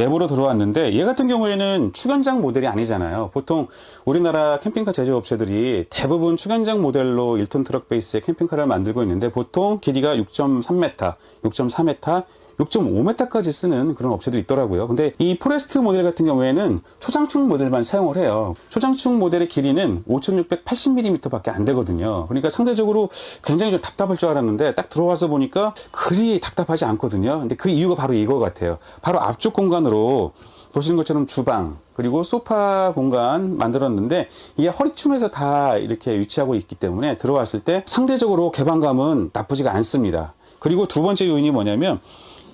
외부로 들어왔는데, 얘 같은 경우에는 축연장 모델이 아니잖아요. 보통 우리나라 캠핑카 제조업체들이 대부분 축연장 모델로 1톤 트럭 베이스의 캠핑카를 만들고 있는데, 보통 길이가 6.3m, 6.4m, 6.5m까지 쓰는 그런 업체도 있더라고요. 근데 이 포레스트 모델 같은 경우에는 초장축 모델만 사용을 해요. 초장축 모델의 길이는 5680mm 밖에 안 되거든요. 그러니까 상대적으로 굉장히 좀 답답할 줄 알았는데, 딱 들어와서 보니까 그리 답답하지 않거든요. 근데 그 이유가 바로 이거 같아요. 바로 앞쪽 공간으로 보시는 것처럼 주방, 그리고 소파 공간 만들었는데, 이게 허리춤에서 다 이렇게 위치하고 있기 때문에 들어왔을 때 상대적으로 개방감은 나쁘지가 않습니다. 그리고 두 번째 요인이 뭐냐면,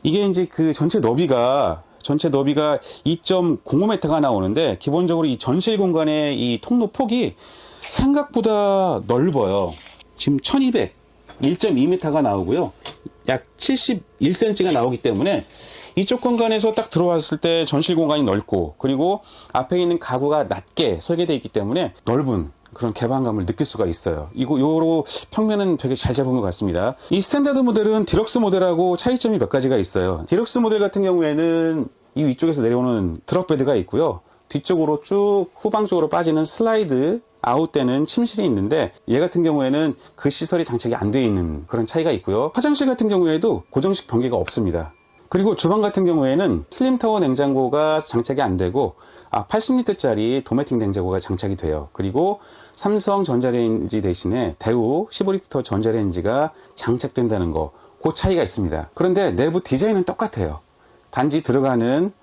이게 이제 그 전체 너비가 2.05m가 나오는데, 기본적으로 이 전실 공간의 이 통로 폭이 생각보다 넓어요. 지금 1200, 1.2m가 나오고요. 약 71cm가 나오기 때문에 이쪽 공간에서 딱 들어왔을 때 전실 공간이 넓고, 그리고 앞에 있는 가구가 낮게 설계되어 있기 때문에 넓은 그런 개방감을 느낄 수가 있어요. 요로 평면은 되게 잘 잡은 것 같습니다. 이 스탠다드 모델은 디럭스 모델하고 차이점이 몇 가지가 있어요. 디럭스 모델 같은 경우에는 이 위쪽에서 내려오는 드럭 베드가 있고요. 뒤쪽으로 쭉 후방 쪽으로 빠지는 슬라이드 아웃되는 침실이 있는데, 얘 같은 경우에는 그 시설이 장착이 안 되어 있는 그런 차이가 있고요. 화장실 같은 경우에도 고정식 변기가 없습니다. 그리고 주방 같은 경우에는 슬림타워 냉장고가 장착이 안 되고 80리터짜리 도메틱 냉장고가 장착이 돼요. 그리고 삼성 전자레인지 대신에 대우 15리터 전자레인지가 장착된다는 거, 그 차이가 있습니다. 그런데 내부 디자인은 똑같아요. 단지 들어가는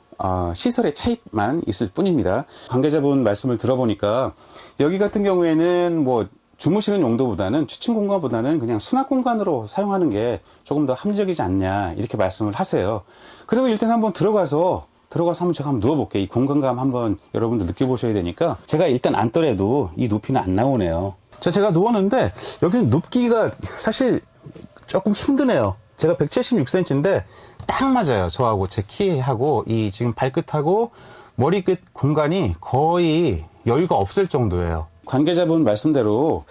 시설의 차이만 있을 뿐입니다. 관계자분 말씀을 들어보니까 여기 같은 경우에는 뭐 주무시는 용도보다는 취침 공간보다는 그냥 수납 공간으로 사용하는 게 조금 더 합리적이지 않냐, 이렇게 말씀을 하세요. 그래도 일단 한번 들어가서 한번 제가 한번 누워볼게요. 이 공간감 한번 여러분도 느껴보셔야 되니까. 제가 일단 앉더라도 이 높이는 안 나오네요. 제가 누웠는데 여기는 눕기가 사실 조금 힘드네요. 제가 176cm인데 딱 맞아요. 저하고 제 키하고 이 지금 발끝하고 머리끝 공간이 거의 여유가 없을 정도예요. 관계자분 말씀대로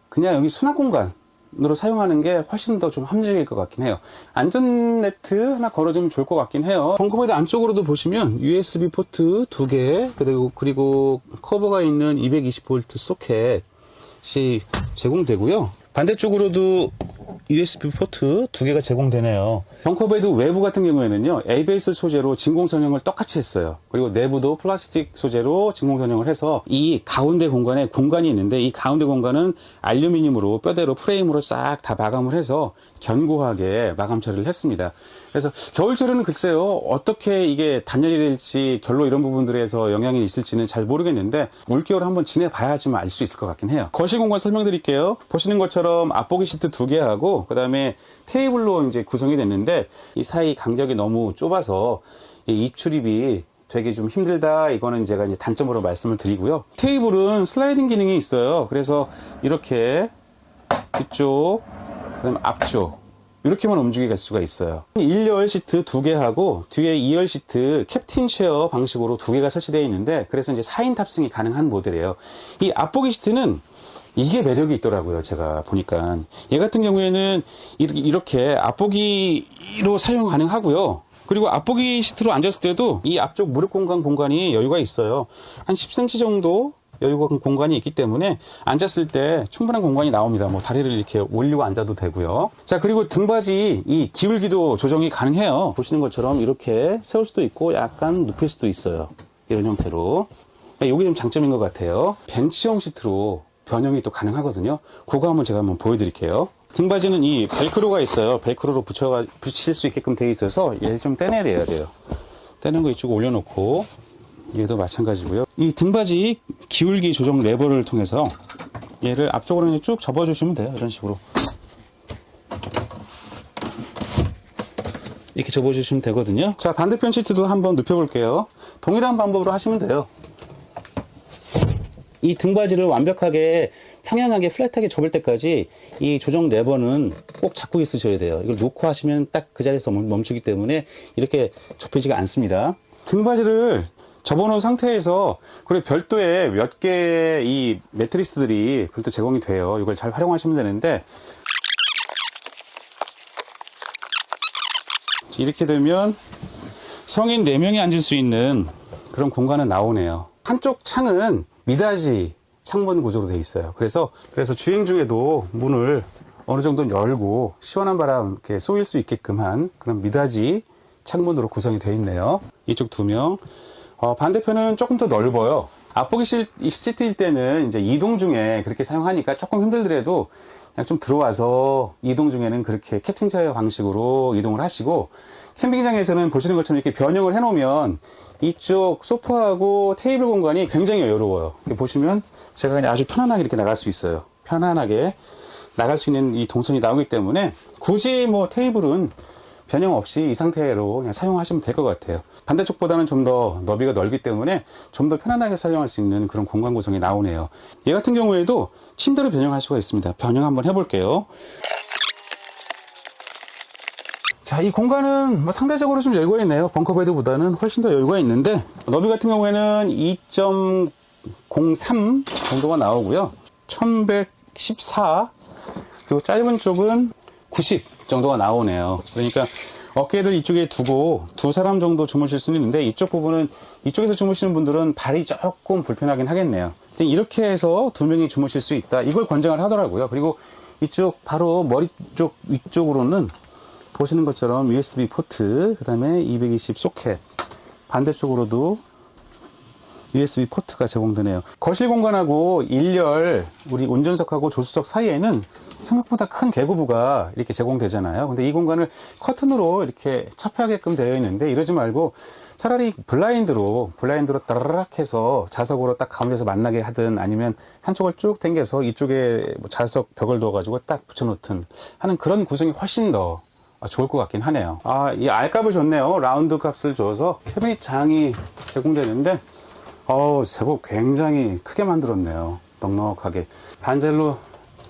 그냥 여기 수납 공간으로 사용하는 게 훨씬 더 좀 합리적일 것 같긴 해요. 안전네트 하나 걸어주면 좋을 것 같긴 해요. 벙커베드 안쪽으로도 보시면 USB 포트 2개, 그리고 커버가 있는 220V 소켓이 제공되고요. 반대쪽으로도 USB 포트 2개가 제공되네요. 벙커베드 외부 같은 경우에는요, ABS 소재로 진공 선형을 똑같이 했어요. 그리고 내부도 플라스틱 소재로 진공 선형을 해서 이 가운데 공간에 공간이 있는데, 이 가운데 공간은 알루미늄으로 뼈대로 프레임으로 싹 다 마감을 해서 견고하게 마감 처리를 했습니다. 그래서 겨울철에는 글쎄요, 어떻게 이게 단열이 될지, 결로 이런 부분들에서 영향이 있을지는 잘 모르겠는데, 올겨울 한번 지내봐야지만 알 수 있을 것 같긴 해요. 거실 공간 설명드릴게요. 보시는 것처럼 앞보기 시트 2개하고, 그 다음에 테이블로 이제 구성이 됐는데, 이 사이 간격이 너무 좁아서 이 입출입이 되게 좀 힘들다, 이거는 제가 이제 단점으로 말씀을 드리고요. 테이블은 슬라이딩 기능이 있어요. 그래서 이렇게 뒤쪽, 그다음 앞쪽 이렇게만 움직여 갈 수가 있어요. 1열 시트 2개하고 뒤에 2열 시트 캡틴 쉐어 방식으로 2개가 설치되어 있는데, 그래서 이제 4인 탑승이 가능한 모델이에요. 이 앞보기 시트는 이게 매력이 있더라고요. 제가 보니까 얘 같은 경우에는 이렇게 앞보기로 사용 가능하고요. 그리고 앞보기 시트로 앉았을 때도 이 앞쪽 무릎 공간이 여유가 있어요. 한 10cm 정도 여유가 공간이 있기 때문에 앉았을 때 충분한 공간이 나옵니다. 뭐 다리를 이렇게 올리고 앉아도 되고요. 자, 그리고 등받이 이 기울기도 조정이 가능해요. 보시는 것처럼 이렇게 세울 수도 있고 약간 눕힐 수도 있어요. 이런 형태로. 이게 좀 장점인 것 같아요. 벤치형 시트로 변형이 또 가능하거든요. 그거 한번 제가 한번 보여드릴게요. 등받이는 이 벨크로가 있어요. 벨크로로 붙일 수 있게끔 되어 있어서 얘를 좀 떼내야 돼요. 떼는 거 이쪽에 올려놓고, 얘도 마찬가지고요. 이 등받이 기울기 조정 레버를 통해서 얘를 앞쪽으로 쭉 접어주시면 돼요. 이런 식으로 이렇게 접어주시면 되거든요. 자, 반대편 시트도 한번 눕혀볼게요. 동일한 방법으로 하시면 돼요. 이 등받이를 완벽하게 평행하게 플랫하게 접을 때까지 이 조정 레버는 꼭 잡고 있으셔야 돼요. 이걸 놓고 하시면 딱 그 자리에서 멈추기 때문에 이렇게 접히지가 않습니다. 등받이를 접어놓은 상태에서, 그리고 별도의 몇 개의 이 매트리스들이 별도 제공이 돼요. 이걸 잘 활용하시면 되는데, 이렇게 되면 성인 4명이 앉을 수 있는 그런 공간은 나오네요. 한쪽 창은 미닫이 창문 구조로 되어 있어요. 그래서 주행 중에도 문을 어느 정도 열고 시원한 바람 이렇게 쏘일 수 있게끔 한 그런 미닫이 창문으로 구성이 되어 있네요. 이쪽 2명. 반대편은 조금 더 넓어요. 앞보기 시트일 때는 이제 이동 중에 그렇게 사용하니까 조금 힘들더라도 그냥 좀 들어와서 이동 중에는 그렇게 캡틴 체어 방식으로 이동을 하시고, 캠핑장에서는 보시는 것처럼 이렇게 변형을 해 놓으면 이쪽 소파하고 테이블 공간이 굉장히 여유로워요. 이렇게 보시면 제가 그냥 아주 편안하게 이렇게 나갈 수 있어요. 편안하게 나갈 수 있는 이 동선이 나오기 때문에 굳이 뭐 테이블은 변형 없이 이 상태로 그냥 사용하시면 될 것 같아요. 반대쪽보다는 좀 더 너비가 넓기 때문에 좀 더 편안하게 사용할 수 있는 그런 공간 구성이 나오네요. 얘 같은 경우에도 침대로 변형할 수가 있습니다. 변형 한번 해볼게요. 자, 이 공간은 뭐 상대적으로 좀 여유가 있네요. 벙커베드보다는 훨씬 더 여유가 있는데, 너비 같은 경우에는 2.03 정도가 나오고요. 1114, 그리고 짧은 쪽은 90 정도가 나오네요. 그러니까 어깨를 이쪽에 두고 두 사람 정도 주무실 수는 있는데, 이쪽 부분은 이쪽에서 주무시는 분들은 발이 조금 불편하긴 하겠네요. 이렇게 해서 2명이 주무실 수 있다, 이걸 권장을 하더라고요. 그리고 이쪽 바로 머리 쪽 위쪽으로는 보시는 것처럼 USB 포트, 그 다음에 220 소켓, 반대쪽으로도 USB 포트가 제공되네요. 거실 공간하고 1열, 우리 운전석하고 조수석 사이에는 생각보다 큰 개구부가 이렇게 제공되잖아요. 근데 이 공간을 커튼으로 이렇게 차폐하게끔 되어 있는데, 이러지 말고 차라리 블라인드로 따라락 해서 자석으로 딱 가운데서 만나게 하든, 아니면 한쪽을 쭉 당겨서 이쪽에 뭐 자석 벽을 넣어가지고 딱 붙여놓든 하는 그런 구성이 훨씬 더 좋을 것 같긴 하네요. 이 R값을 줬네요. 라운드 값을 줘서 캐비닛 장이 제공되는데, 제법 굉장히 크게 만들었네요. 넉넉하게. 반젤로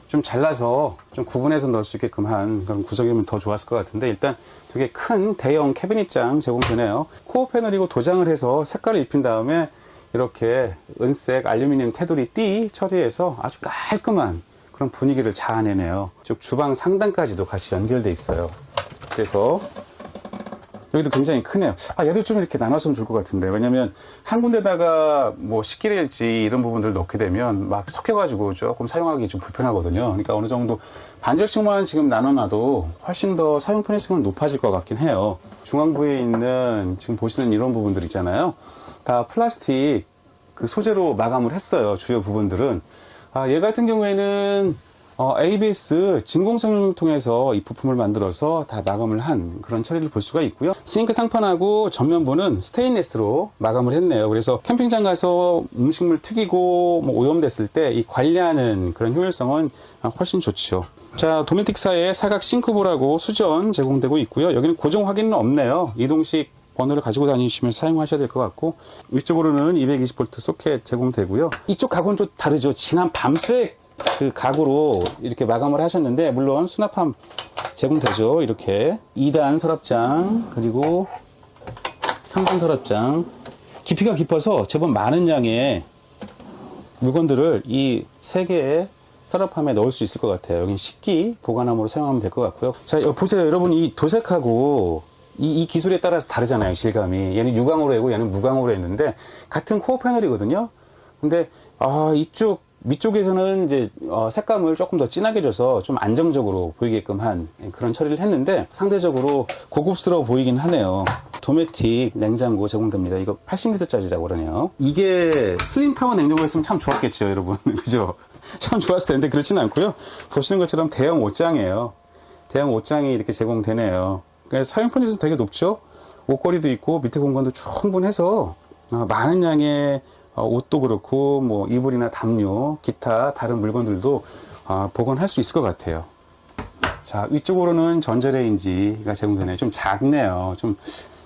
좀 잘라서 좀 구분해서 넣을 수 있게끔 한 그런 구성이면 더 좋았을 것 같은데, 일단 되게 큰 대형 캐비닛장 제공되네요. 코어 패널이고 도장을 해서 색깔을 입힌 다음에 이렇게 은색 알루미늄 테두리 띠 처리해서 아주 깔끔한 그런 분위기를 자아내네요. 쭉 주방 상단까지도 같이 연결돼 있어요. 그래서 여기도 굉장히 크네요. 얘도 좀 이렇게 나눴으면 좋을 것 같은데, 왜냐면 한 군데다가 뭐 식기를지 이런 부분들 넣게 되면 막 섞여가지고 조금 사용하기 좀 불편하거든요. 그러니까 어느 정도 반절씩만 지금 나눠놔도 훨씬 더 사용 편의성은 높아질 것 같긴 해요. 중앙부에 있는 지금 보시는 이런 부분들 있잖아요. 다 플라스틱 그 소재로 마감을 했어요. 주요 부분들은. 얘 같은 경우에는 ABS 진공성을 통해서 이 부품을 만들어서 다 마감을 한 그런 처리를 볼 수가 있고요. 싱크 상판하고 전면부는 스테인리스로 마감을 했네요. 그래서 캠핑장 가서 음식물 튀기고 뭐 오염됐을 때 이 관리하는 그런 효율성은 훨씬 좋죠. 자, 도메틱사의 사각 싱크볼하고 수전 제공되고 있고요. 여기는 고정 확인은 없네요. 이동식 번호를 가지고 다니시면 사용하셔야 될 것 같고, 위쪽으로는 220V 소켓 제공되고요. 이쪽 가구는 좀 다르죠. 진한 밤색 그 가구로 이렇게 마감을 하셨는데, 물론 수납함 제공되죠. 이렇게 2단 서랍장, 그리고 3단 서랍장. 깊이가 깊어서 제법 많은 양의 물건들을 이 3개의 서랍함에 넣을 수 있을 것 같아요. 여긴 식기 보관함으로 사용하면 될 것 같고요. 자, 보세요. 여러분, 이 도색하고 이 기술에 따라서 다르잖아요. 질감이. 얘는 유광으로 하고 얘는 무광으로 했는데 같은 코어 패널이거든요. 근데 이쪽 위쪽에서는 이제 색감을 조금 더 진하게 줘서 좀 안정적으로 보이게끔 한 그런 처리를 했는데, 상대적으로 고급스러워 보이긴 하네요. 도메틱 냉장고 제공됩니다. 이거 80리터짜리라고 그러네요. 이게 슬림타워 냉장고였으면 참 좋았겠죠, 여러분. 그죠? 참 좋았을 텐데 그렇진 않고요. 보시는 것처럼 대형 옷장이에요. 대형 옷장이 이렇게 제공되네요. 그래서 사용 편의성 되게 높죠. 옷걸이도 있고 밑에 공간도 충분해서 많은 양의 옷도 그렇고 뭐 이불이나 담요, 기타 다른 물건들도 보관할 수 있을 것 같아요. 자, 위쪽으로는 전자레인지가 제공되네요. 좀 작네요. 좀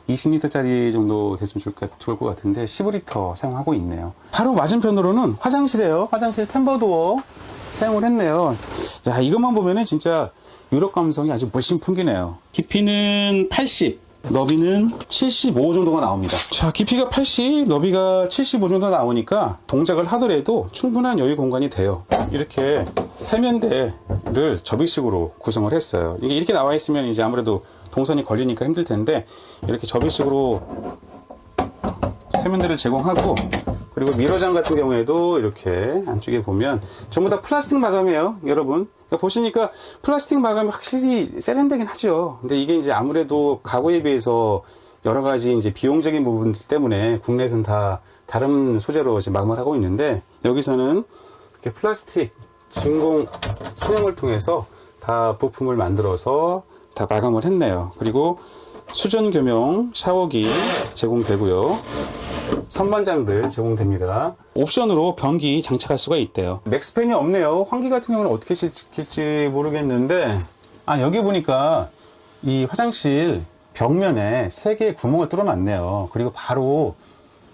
20리터짜리 정도 됐으면 좋을 것 같은데 15리터 사용하고 있네요. 바로 맞은편으로는 화장실이에요. 화장실 템버도어 사용을 했네요. 야, 이것만 보면은 진짜 유럽 감성이 아주 물씬 풍기네요. 깊이는 80, 너비는 75 정도가 나옵니다. 자, 깊이가 80, 너비가 75 정도 나오니까 동작을 하더라도 충분한 여유 공간이 돼요. 이렇게 세면대를 접이식으로 구성을 했어요. 이게 이렇게 나와 있으면 이제 아무래도 동선이 걸리니까 힘들 텐데 이렇게 접이식으로 세면대를 제공하고, 그리고 미러장 같은 경우에도 이렇게 안쪽에 보면 전부 다 플라스틱 마감이에요, 여러분. 그러니까 보시니까 플라스틱 마감이 확실히 세련되긴 하죠. 근데 이게 이제 아무래도 가구에 비해서 여러 가지 이제 비용적인 부분 때문에 국내에서는 다 다른 소재로 이제 마감을 하고 있는데, 여기서는 이렇게 플라스틱 진공 선형을 통해서 다 부품을 만들어서 다 마감을 했네요. 그리고 수전 겸용 샤워기 제공되고요. 선반장들 제공됩니다. 옵션으로 변기 장착할 수가 있대요. 맥스팬이 없네요. 환기 같은 경우는 어떻게 시킬지 모르겠는데, 여기 보니까 이 화장실 벽면에 3개의 구멍을 뚫어 놨네요. 그리고 바로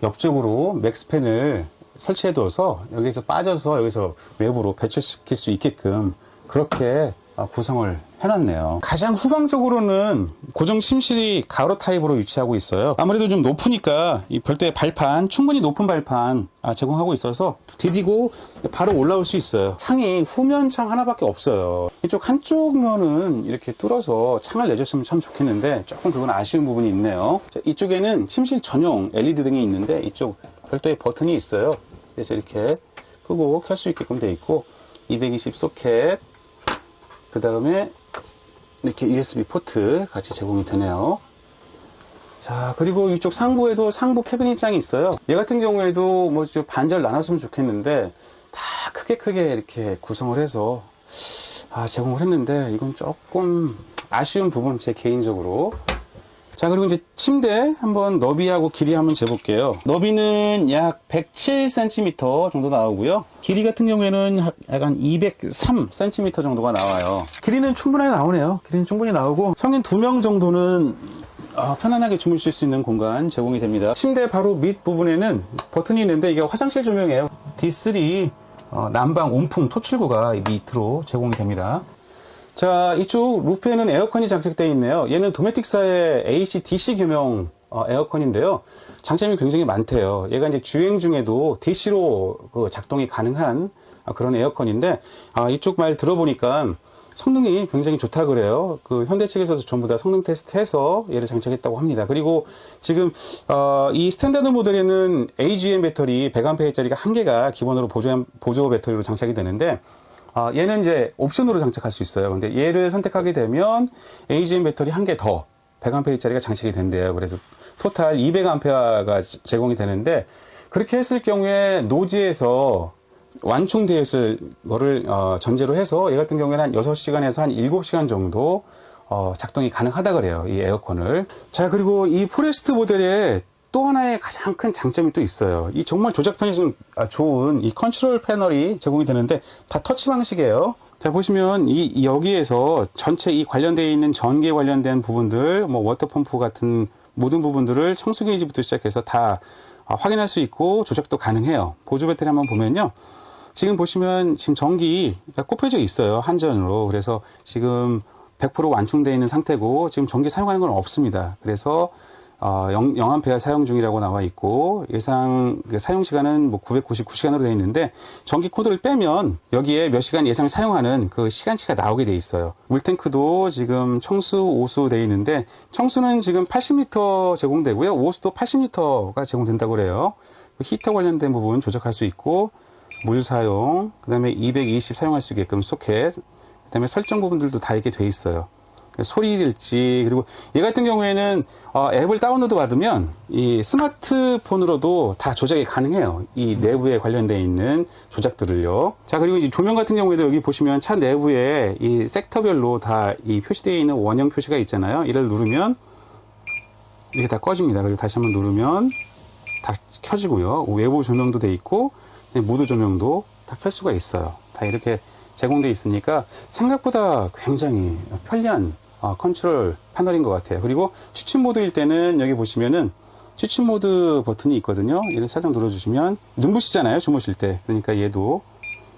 옆쪽으로 맥스팬을 설치해 둬서 여기서 빠져서 여기서 외부로 배출시킬 수 있게끔 그렇게 구성을 해놨네요. 가장 후방적으로는 고정 침실이 가로 타입으로 위치하고 있어요. 아무래도 좀 높으니까 이 별도의 발판, 충분히 높은 발판 제공하고 있어서 디디고 바로 올라올 수 있어요. 창이 후면 창 하나밖에 없어요. 이쪽 한쪽 면은 이렇게 뚫어서 창을 내줬으면 참 좋겠는데 조금 그건 아쉬운 부분이 있네요. 자, 이쪽에는 침실 전용 LED 등이 있는데 이쪽 별도의 버튼이 있어요. 그래서 이렇게 끄고 켤 수 있게끔 되어 있고, 220 소켓, 그 다음에 이렇게 USB 포트 같이 제공이 되네요. 자, 그리고 이쪽 상부에도 상부 캐비닛장이 있어요. 얘 같은 경우에도 뭐 반절 나눴으면 좋겠는데 다 크게 이렇게 구성을 해서 제공을 했는데, 이건 조금 아쉬운 부분, 제 개인적으로. 자, 그리고 이제 침대 한번 너비하고 길이 한번 재볼게요. 너비는 약 107cm 정도 나오고요. 길이 같은 경우에는 약간 203cm 정도가 나와요. 길이는 충분하게 나오네요. 길이는 충분히 나오고, 성인 2명 정도는 편안하게 주무실 수 있는 공간 제공이 됩니다. 침대 바로 밑부분에는 버튼이 있는데 이게 화장실 조명이에요. D3 난방 온풍 토출구가 밑으로 제공이 됩니다. 자, 이쪽 루프에는 에어컨이 장착되어 있네요. 얘는 도메틱사의 AC/DC 겸용 에어컨인데요. 장점이 굉장히 많대요. 얘가 이제 주행 중에도 DC로 작동이 가능한 그런 에어컨인데, 이쪽 말 들어보니까 성능이 굉장히 좋다 그래요. 현대 측에서도 전부 다 성능 테스트해서 얘를 장착했다고 합니다. 그리고 지금 이 스탠다드 모델에는 AGM 배터리 100A짜리가 1개가 기본으로 보조 배터리로 장착이 되는데, 얘는 이제 옵션으로 장착할 수 있어요. 근데 얘를 선택하게 되면 AGM 배터리 1개 더 100A짜리가 장착이 된대요. 그래서 토탈 200A가 제공이 되는데, 그렇게 했을 경우에 노지에서 완충되어 있을 거를 전제로 해서 얘 같은 경우에는 한 6시간에서 한 7시간 정도 작동이 가능하다 그래요, 이 에어컨을. 자, 그리고 이 포레스트 모델에 또 하나의 가장 큰 장점이 또 있어요. 이 정말 조작편이 좀 좋은 이 컨트롤 패널이 제공이 되는데 다 터치 방식이에요. 자, 보시면 여기에서 전체 이 관련되어 있는 전기에 관련된 부분들, 뭐 워터펌프 같은 모든 부분들을 청소 게이지부터 시작해서 다 확인할 수 있고 조작도 가능해요. 보조 배터리 한번 보면요, 지금 보시면 지금 전기가 꼽혀져 있어요, 한전으로. 그래서 지금 100% 완충되어 있는 상태고 지금 전기 사용하는 건 없습니다. 그래서 0A 사용 중이라고 나와 있고, 예상 사용 시간은 뭐 999시간으로 되어 있는데, 전기 코드를 빼면 여기에 몇 시간 예상 사용하는 그 시간치가 나오게 되어 있어요. 물탱크도 지금 청수, 오수 되어 있는데, 청수는 지금 80L 제공되고요. 오수도 80L가 제공된다고 그래요. 히터 관련된 부분 조작할 수 있고, 물 사용, 그 다음에 220 사용할 수 있게끔 소켓, 그 다음에 설정 부분들도 다 이렇게 되어 있어요. 소리일지, 그리고 얘 같은 경우에는 앱을 다운로드 받으면 이 스마트폰으로도 다 조작이 가능해요. 이 내부에 관련되어 있는 조작들을요. 자, 그리고 이제 조명 같은 경우에도 여기 보시면 차 내부에 이 섹터별로 다 이 표시되어 있는 원형 표시가 있잖아요. 이를 누르면 이렇게 다 꺼집니다. 그리고 다시 한번 누르면 다 켜지고요. 외부 조명도 돼 있고 무드 조명도 다 켤 수가 있어요. 다 이렇게 제공되어 있으니까 생각보다 굉장히 편리한 컨트롤 패널인 것 같아요. 그리고 취침 모드일 때는 여기 보시면은 취침 모드 버튼이 있거든요. 얘를 살짝 눌러주시면 눈부시잖아요, 주무실 때. 그러니까 얘도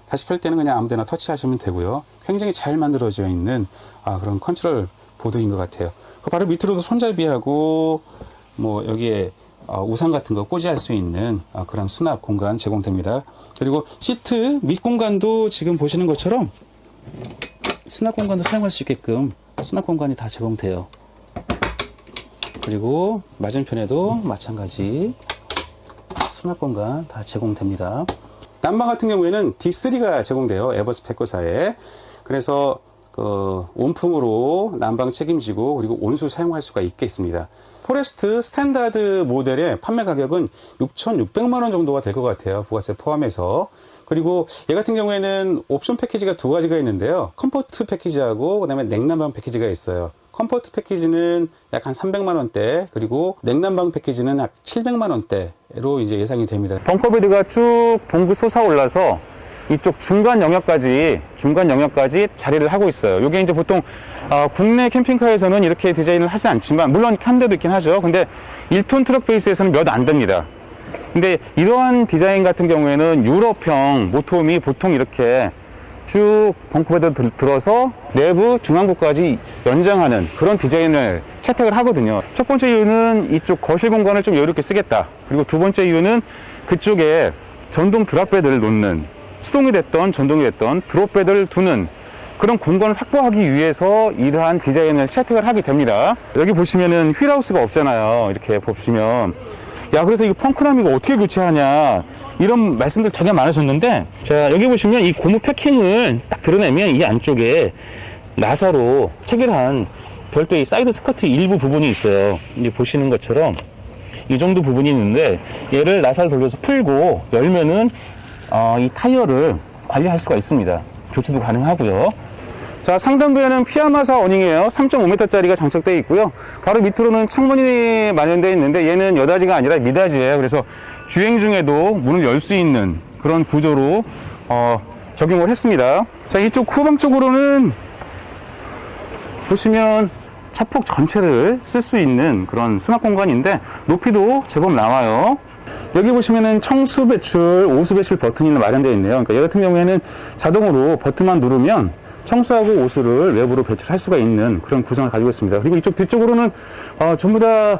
다시 켤 때는 그냥 아무데나 터치하시면 되고요. 굉장히 잘 만들어져 있는 그런 컨트롤 보드인 것 같아요. 그 바로 밑으로도 손잡이하고 뭐 여기에 우산 같은 거 꽂이할 수 있는 그런 수납 공간 제공됩니다. 그리고 시트 밑 공간도 지금 보시는 것처럼 수납 공간도 사용할 수 있게끔 수납 공간이 다 제공돼요. 그리고 맞은편에도 마찬가지 수납 공간 다 제공됩니다. 난방 같은 경우에는 D3가 제공돼요. 에버스 패커사에. 그래서 온풍으로 난방 책임지고 그리고 온수 사용할 수가 있겠습니다. 포레스트 스탠다드 모델의 판매 가격은 6,600만 원 정도가 될 것 같아요. 부가세 포함해서. 그리고 얘 같은 경우에는 옵션 패키지가 두 가지가 있는데요. 컴포트 패키지하고 그다음에 냉난방 패키지가 있어요. 컴포트 패키지는 약 한 300만 원대, 그리고 냉난방 패키지는 약 700만 원대로 이제 예상이 됩니다. 벙커베드가 쭉 봉구 솟아올라서 이쪽 중간 영역까지 자리를 하고 있어요. 이게 이제 보통 국내 캠핑카에서는 이렇게 디자인을 하지 않지만, 물론 한 대도 있긴 하죠. 근데 1톤 트럭 베이스에서는 몇 안 됩니다. 근데 이러한 디자인 같은 경우에는 유럽형 모터홈이 보통 이렇게 쭉 벙커베드 들어서 내부 중앙부까지 연장하는 그런 디자인을 채택을 하거든요. 첫 번째 이유는 이쪽 거실 공간을 좀 여유롭게 쓰겠다. 그리고 두 번째 이유는 그쪽에 전동 드랍베드를 놓는, 수동이 됐던 전동이 됐던 드롭베드를 두는 그런 공간을 확보하기 위해서 이러한 디자인을 채택을 하게 됩니다. 여기 보시면은 휠하우스가 없잖아요. 이렇게 보시면, 야, 그래서 이거 펑크남 이거 어떻게 교체하냐, 이런 말씀들 되게 많으셨는데, 자, 여기 보시면 이 고무 패킹을 딱 드러내면 이 안쪽에 나사로 체결한 별도의 사이드 스커트 일부 부분이 있어요. 이제 보시는 것처럼 이 정도 부분이 있는데, 얘를 나사를 돌려서 풀고 열면은 이 타이어를 관리할 수가 있습니다. 교체도 가능하고요. 자, 상단부에는 피아마사 어닝이에요. 3.5m 짜리가 장착되어 있고요. 바로 밑으로는 창문이 마련되어 있는데, 얘는 여닫이가 아니라 미닫이에요. 그래서 주행 중에도 문을 열 수 있는 그런 구조로 적용을 했습니다. 자, 이쪽 후방 쪽으로는 보시면 차폭 전체를 쓸 수 있는 그런 수납 공간인데, 높이도 제법 나와요. 여기 보시면은 청수 배출, 오수 배출 버튼이 마련되어 있네요. 그러니까 얘 같은 경우에는 자동으로 버튼만 누르면 청수하고 오수를 외부로 배출할 수가 있는 그런 구성을 가지고 있습니다. 그리고 이쪽 뒤쪽으로는 전부 다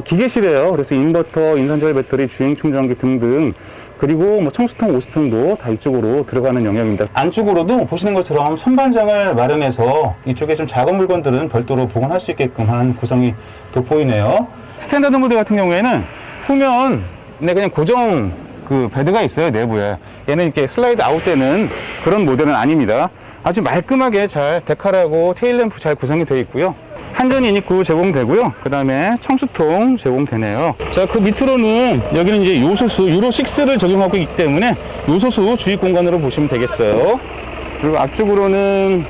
기계실이에요. 그래서 인버터, 인산철 배터리, 주행 충전기 등등, 그리고 뭐 청수통, 오수통도 다 이쪽으로 들어가는 영역입니다. 안쪽으로도 보시는 것처럼 선반장을 마련해서 이쪽에 좀 작은 물건들은 별도로 보관할 수 있게끔 한 구성이 돋보이네요. 스탠다드 모델 같은 경우에는 후면에 그냥 고정 그 베드가 있어요, 내부에. 얘는 이렇게 슬라이드 아웃되는 그런 모델은 아닙니다. 아주 말끔하게 잘 데칼하고 테일램프 잘 구성이 되어 있고요. 한전 인입구 제공되고요. 그 다음에 청수통 제공되네요. 자, 그 밑으로는 여기는 이제 요소수 유로6를 적용하고 있기 때문에 요소수 주입 공간으로 보시면 되겠어요. 그리고 앞쪽으로는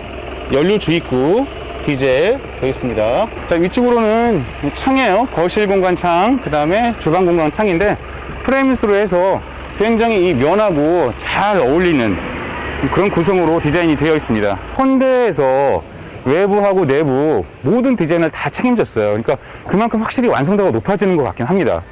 연료 주입구 디젤 되어 있습니다. 자, 위쪽으로는 창이에요. 거실 공간 창, 그 다음에 주방 공간 창인데, 프레임스로 해서 굉장히 이 면하고 잘 어울리는 그런 구성으로 디자인이 되어 있습니다. 현대에서 외부하고 내부 모든 디자인을 다 책임졌어요. 그러니까 그만큼 확실히 완성도가 높아지는 것 같긴 합니다.